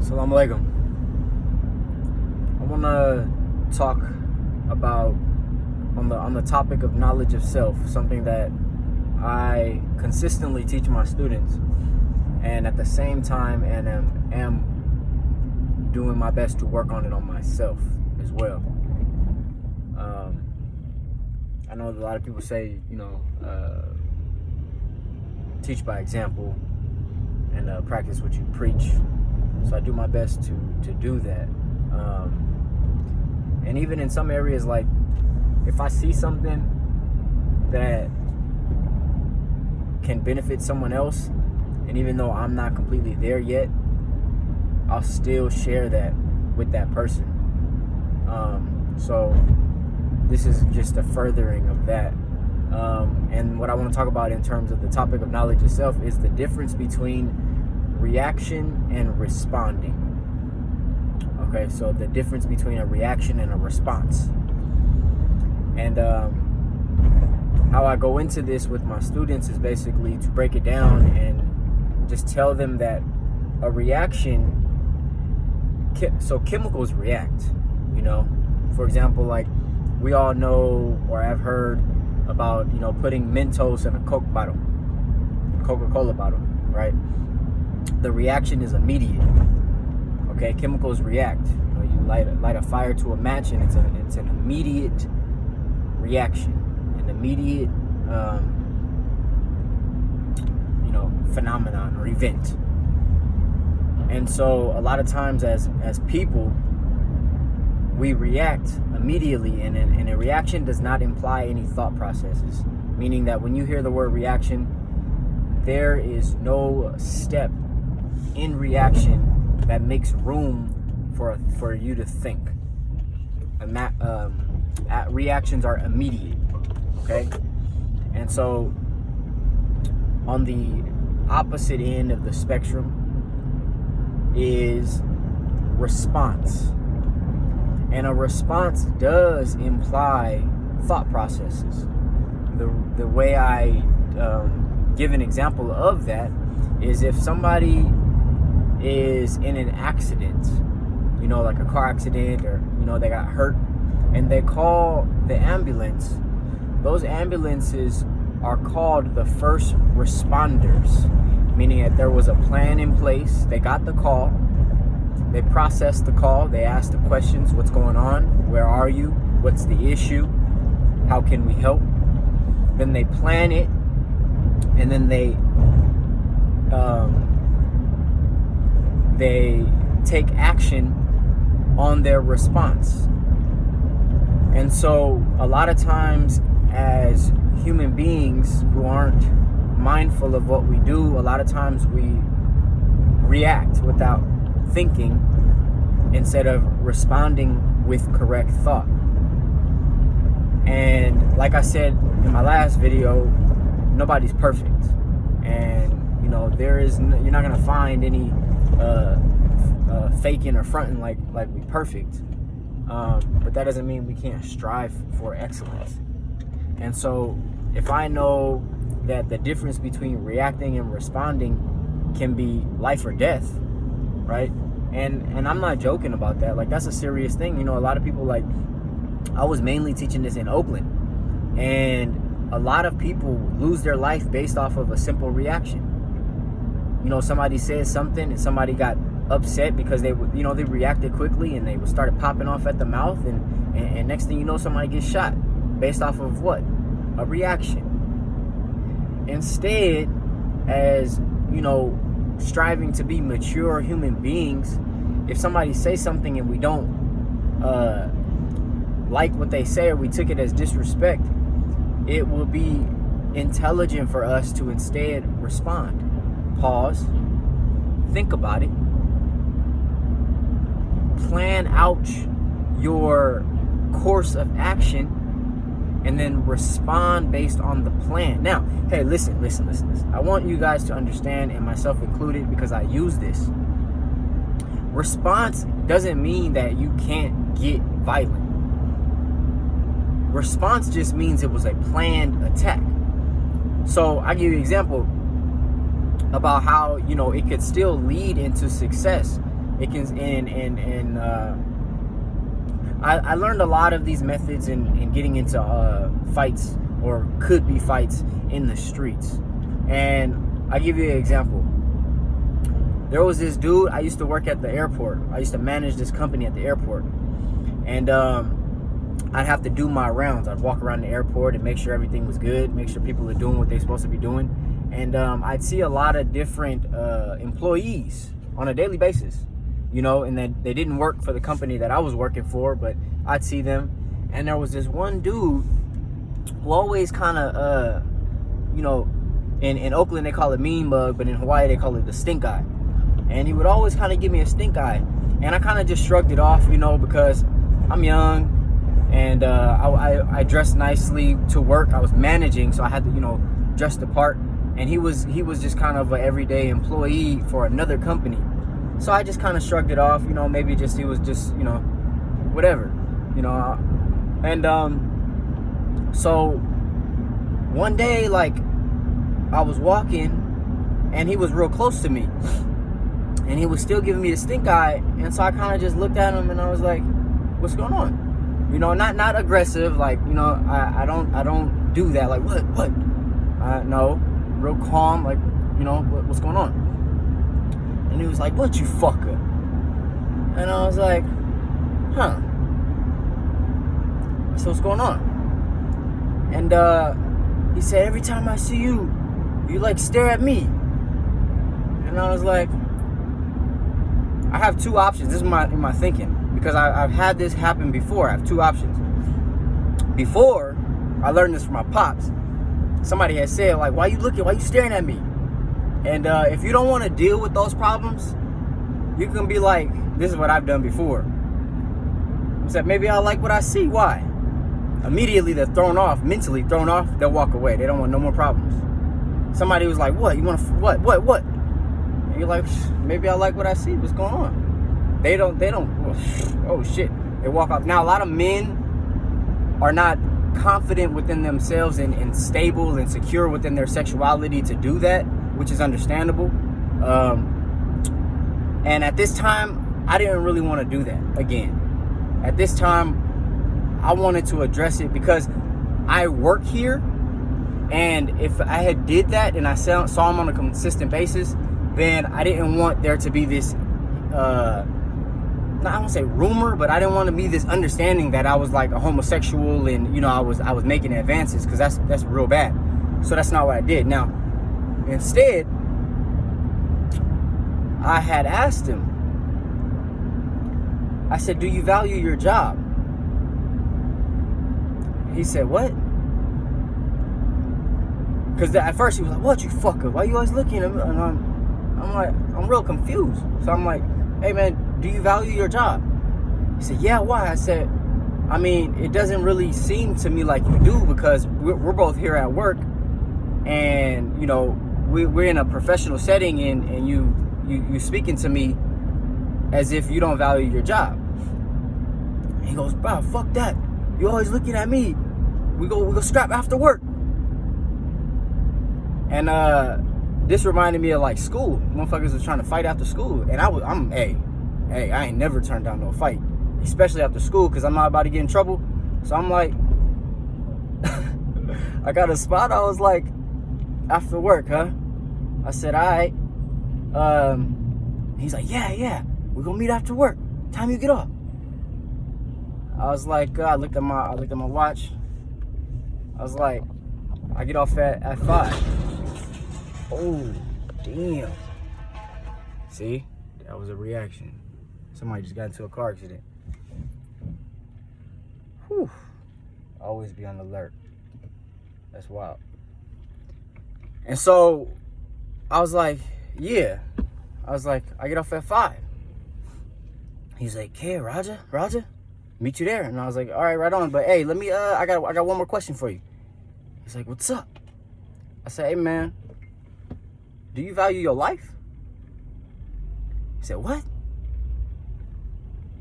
Assalamu alaikum. I want to talk about on the topic of knowledge of self, something that I consistently teach my students, and at the same time am doing my best to work on it on myself as well. I know that a lot of people say, teach by example and practice what you preach. So I do my best to do that. And even in some areas, like if I see something that can benefit someone else, and even though I'm not completely there yet, I'll still share that with that person. So this is just a furthering of that. And what I want to talk about in terms of the topic of knowledge itself is the difference between reaction and responding. Okay, so the difference between a reaction and a response. And how I go into this with my students is basically to break it down and just tell them that a reaction, so chemicals react, for example, like we all know or have heard about, putting Mentos in a Coca-Cola bottle, right? The reaction is immediate. Okay, chemicals react. You light a fire to a match, and it's an immediate reaction, an immediate phenomenon or event. And so a lot of times as people, we react immediately, and a reaction does not imply any thought processes. Meaning that when you hear the word reaction, there is no step in reaction that makes room for you to think. And that reactions are immediate. Okay, and so on the opposite end of the spectrum is response. And a response does imply thought processes. The way I give an example of that is if somebody is in an accident, like a car accident, or they got hurt, and they call the ambulance. Those ambulances are called the first responders, meaning that there was a plan in place. They got the call. They processed the call. They asked the questions. What's going on? Where are you? What's the issue? How can we help? Then they plan it, and then they take action on their response. And so a lot of times as human beings who aren't mindful of what we do, a lot of times we react without thinking instead of responding with correct thought. And like I said in my last video, nobody's perfect, and you're not gonna find any faking or fronting like we perfect, but that doesn't mean we can't strive for excellence. And so if I know that the difference between reacting and responding can be life or death, right? And I'm not joking about that. Like, that's a serious thing. A lot of people, I was mainly teaching this in Oakland, and a lot of people lose their life based off of a simple reaction. Somebody said something and somebody got upset because they reacted quickly, and they started popping off at the mouth, and next thing you know, somebody gets shot based off of what? A reaction. Instead, as striving to be mature human beings, if somebody says something and we don't like what they say, or we took it as disrespect, it will be intelligent for us to instead respond. Pause, think about it, plan out your course of action, and then respond based on the plan. Now, hey, listen. I want you guys to understand, and myself included, because I use this. Response doesn't mean that you can't get violent. Response just means it was a planned attack. So I give you an example about how, it could still lead into success It can, and I learned a lot of these methods in getting into fights, or could be fights, in the streets. And I'll give you an example. There was this dude, I used to work at the airport. I used to manage this company at the airport. And I'd have to do my rounds. I'd walk around the airport and make sure everything was good, make sure people are doing what they're supposed to be doing. And I'd see a lot of different employees on a daily basis, you know, and then they didn't work for the company that I was working for, but I'd see them. And there was this one dude who always kind of, you know, in Oakland they call it mean mug, but in Hawaii they call it the stink eye. And he would always kind of give me a stink eye. And I kind of just shrugged it off, you know, because I'm young. And I dressed nicely to work. I was managing, so I had to, you know, dress the part. And he was just kind of an everyday employee for another company. So I just kind of shrugged it off, you know, maybe just he was just, you know, whatever, you know. And so one day, like, I was walking and he was real close to me. And he was still giving me the stink eye. And so I kind of just looked at him and I was like, what's going on? You know, not aggressive, like, you know, I don't do that, like, what? No, real calm, like, you know, what's going on? And he was like, what, you fucker? And I was like, huh. So what's going on? And he said, every time I see you, you like stare at me. And I was like, I have two options. This is my thinking. Because I've had this happen before. I have two options. Before, I learned this from my pops. Somebody had said, like, why you staring at me? And if you don't want to deal with those problems, you can be like, this is what I've done before. I said, maybe I like what I see. Why? Immediately they're mentally thrown off, they'll walk away. They don't want no more problems. Somebody was like, what? You want to, what? And you're like, maybe I like what I see. What's going on? They don't, oh shit. They walk off. Now, a lot of men are not confident within themselves and stable and secure within their sexuality to do that, which is understandable. And at this time, I didn't really want to do that again. At this time, I wanted to address it because I work here. And if I had did that and I saw him on a consistent basis, then I didn't want there to be this, I don't say rumor, but I didn't want to be this understanding that I was like a homosexual and, you know, I was making advances, because that's real bad. So that's not what I did. Now, instead, I had asked him, I said, do you value your job? He said, what? Because at first he was like, what, you fucker? Why you always looking at me? And I'm like, I'm real confused. So I'm like, hey man, do you value your job? He said, yeah, why? I said, I mean, it doesn't really seem to me like you do, because we're both here at work, and, you know, we're in a professional setting, and you speaking to me as if you don't value your job. And he goes, bro, fuck that. You always looking at me. We go scrap after work. And this reminded me of like school. Motherfuckers was trying to fight after school, and Hey, I ain't never turned down no fight, especially after school, because I'm not about to get in trouble. So I'm like, I got a spot. I was like, after work, huh? I said, all right. He's like, yeah, we're gonna meet after work. Time you get off. I was like, I looked at my watch. I was like, I get off at 5. Oh, damn. See, that was a reaction. Somebody just got into a car accident. Whew. Always be on the alert. That's wild. And so I was like, yeah. I was like, I get off at 5. He's like, okay, Roger, meet you there. And I was like, all right, right on. But hey, let me, I got one more question for you. He's like, what's up? I said, hey man, do you value your life? He said, what?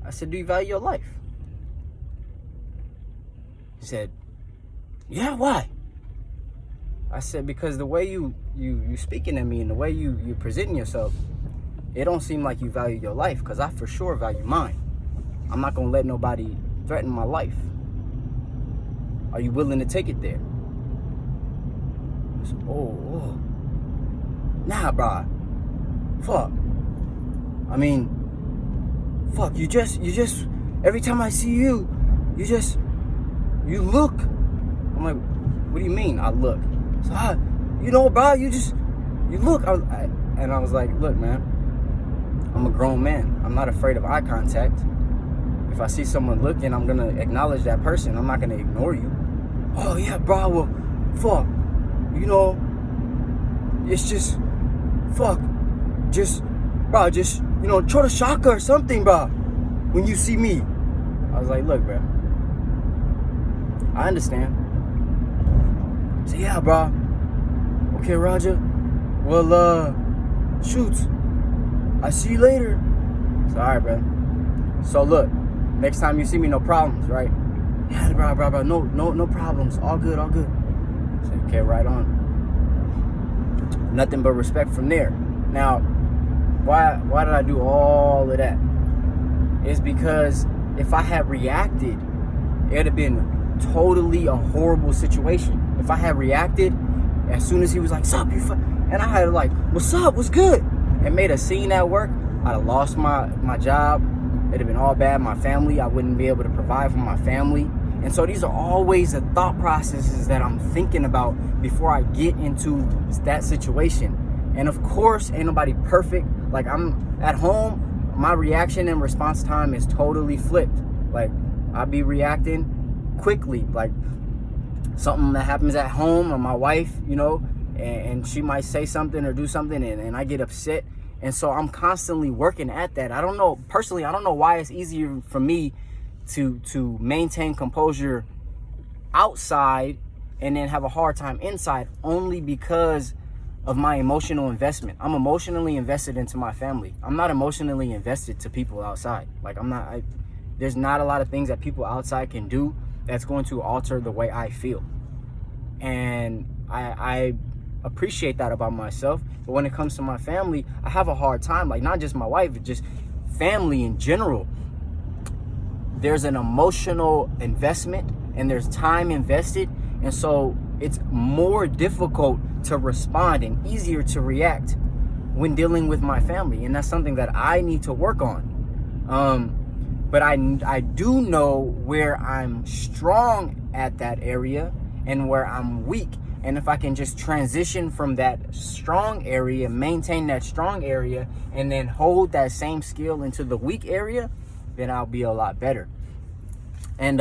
I said, do you value your life? He said, yeah, why? I said, because the way you speaking at me and the way you presenting yourself, it don't seem like you value your life, because I for sure value mine. I'm not going to let nobody threaten my life. Are you willing to take it there? I said, oh. Nah, bro. Fuck. I mean, fuck, you just, every time I see you, you look. I'm like, what do you mean I look? So, bro, you look. And I was like, look, man, I'm a grown man. I'm not afraid of eye contact. If I see someone looking, I'm going to acknowledge that person. I'm not going to ignore you. Oh, yeah, bro, well, fuck. It's just, fuck. Bro, throw the shaka or something, bro, when you see me. I was like, look, bro, I understand. So, yeah, bro. Okay, Roger. Well, shoot. I see you later. So, all right, bro. So, look, next time you see me, no problems, right? Yeah, bro. No problems. All good. So, okay, right on. Nothing but respect from there. Now, why did I do all of that? It's because if I had reacted, it'd have been totally a horrible situation. If I had reacted as soon as he was like, "Sup, you?" And I had like, "What's up? What's good?" and made a scene at work, I'd have lost my job. It'd have been all bad. My family, I wouldn't be able to provide for my family. And so these are always the thought processes that I'm thinking about before I get into that situation. And of course, ain't nobody perfect. Like, I'm at home, my reaction and response time is totally flipped. Like, I'll be reacting quickly, like something that happens at home, or my wife, and she might say something or do something, and I get upset. And so I'm constantly working at that. I don't know why it's easier for me to maintain composure outside and then have a hard time inside, only because of my emotional investment. I'm emotionally invested into my family. I'm not emotionally invested to people outside. Like, there's not a lot of things that people outside can do that's going to alter the way I feel. And I appreciate that about myself. But when it comes to my family, I have a hard time. Like, not just my wife, but just family in general. There's an emotional investment and there's time invested. And so it's more difficult to respond and easier to react when dealing with my family. And that's something that I need to work on. But I do know where I'm strong at that area and where I'm weak. And if I can just transition from that strong area, maintain that strong area, and then hold that same skill into the weak area, then I'll be a lot better. And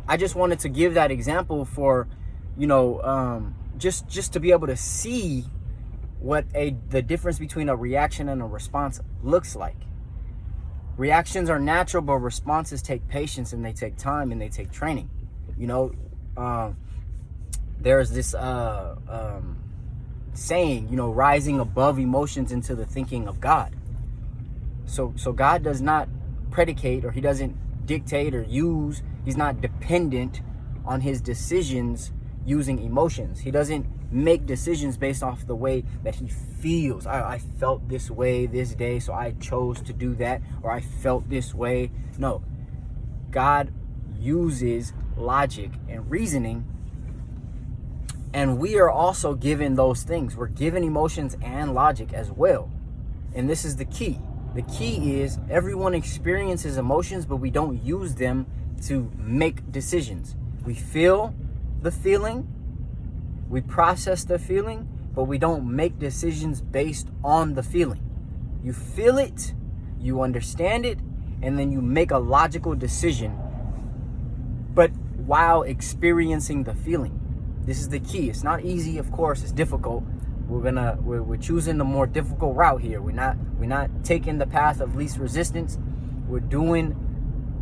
I just wanted to give that example for, just to be able to see what the difference between a reaction and a response looks like. Reactions are natural, but responses take patience, and they take time, and they take training. There's this saying, rising above emotions into the thinking of God. So God does not predicate, or he doesn't dictate or use, he's not dependent on his decisions using emotions. He doesn't make decisions based off the way that he feels. I felt this way this day, so I chose to do that, or I felt this way. No, God uses logic and reasoning, and we are also given those things. We're given emotions and logic as well. And this is the key. The key is everyone experiences emotions, but we don't use them to make decisions. We feel the feeling, we process the feeling, but we don't make decisions based on the feeling. You feel it, you understand it, and then you make a logical decision, but while experiencing the feeling. This is the key. It's not easy, of course, it's difficult. We're choosing the more difficult route here. We're not taking the path of least resistance. We're doing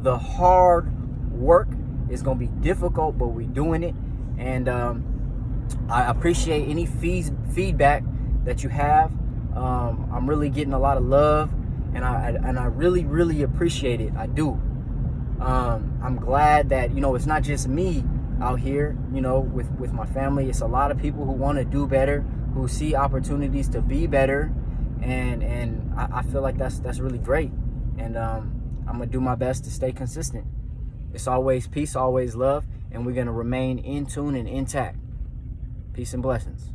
the hard work. It's gonna be difficult, but we're doing it. And I appreciate any feedback that you have. I'm really getting a lot of love, and I really, really appreciate it. I do. I'm glad that it's not just me out here, with my family. It's a lot of people who want to do better, who see opportunities to be better, and I feel like that's really great. And I'm gonna do my best to stay consistent. It's always peace, always love, and we're gonna remain in tune and intact. Peace and blessings.